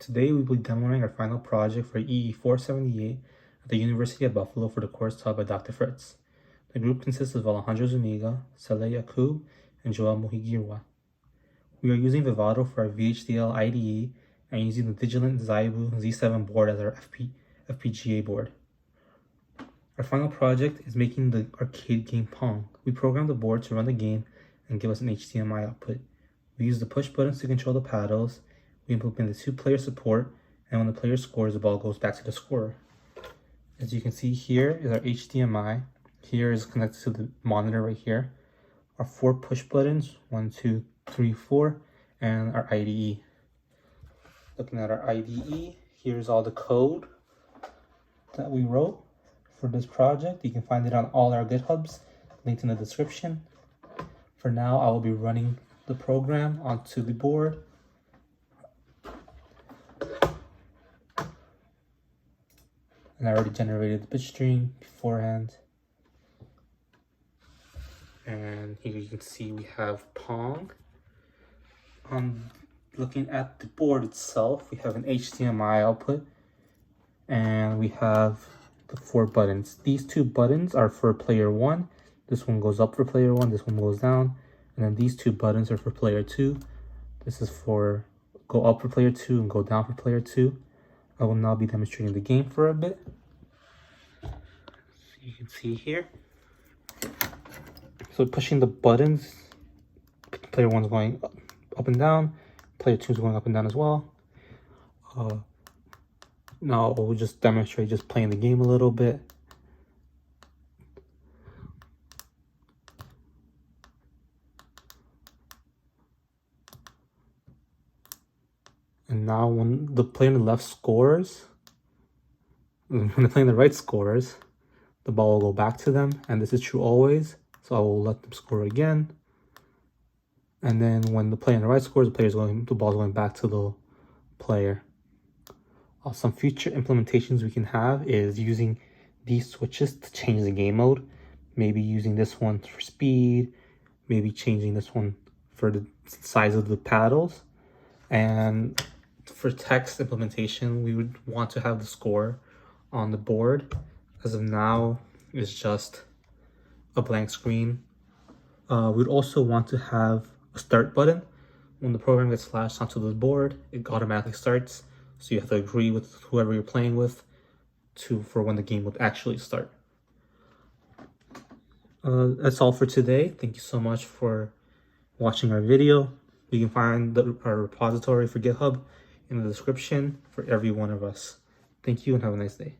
Today we will be demoing our final project for EE478 at the University of Buffalo for the course taught by Dr. Fritz. The group consists of Alejandro Zuniga, Saleh Yakub, and Joel Muhigirwa. We are using Vivado for our VHDL IDE and using the Vigilant Zaibu Z7 board as our FPGA board. Our final project is making the arcade game Pong. We programmed the board to run the game and give us an HDMI output. We use the push buttons to control the paddles. We implement the two-player support, and when the player scores, the ball goes back to the scorer. As you can see, here is our HDMI. Here is connected to the monitor right here. Our 4 push buttons, 1, 2, 3, 4, and our IDE. Looking at our IDE, here's all the code that we wrote for this project. You can find it on all our GitHubs, linked in the description. For now, I will be running the program onto the board. And I already generated the bit string beforehand. And here you can see we have Pong. Looking at the board itself, we have an HDMI output. And we have the 4 buttons. These 2 buttons are for player 1. This one goes up for player 1, this one goes down. And then these 2 buttons are for player 2. This is for go up for player 2 and go down for player 2. I will now be demonstrating the game for a bit. So you can see here. So pushing the buttons, player 1 is going up and down, player 2 is going up and down as well. Now we'll just demonstrate just playing the game a little bit. And now when the player on the left scores, when the player on the right scores, the ball will go back to them. And this is true always. So I will let them score again. And then when the player on the right scores, the ball is going back to the player. Some future implementations we can have is using these switches to change the game mode. Maybe using this one for speed, maybe changing this one for the size of the paddles. And for text implementation, we would want to have the score on the board. As of now, it's just a blank screen. We'd also want to have a start button. When the program gets flashed onto the board, it automatically starts. So you have to agree with whoever you're playing with for when the game would actually start. That's all for today. Thank you so much for watching our video. You can find our repository for GitHub in the description for every one of us. Thank you and have a nice day.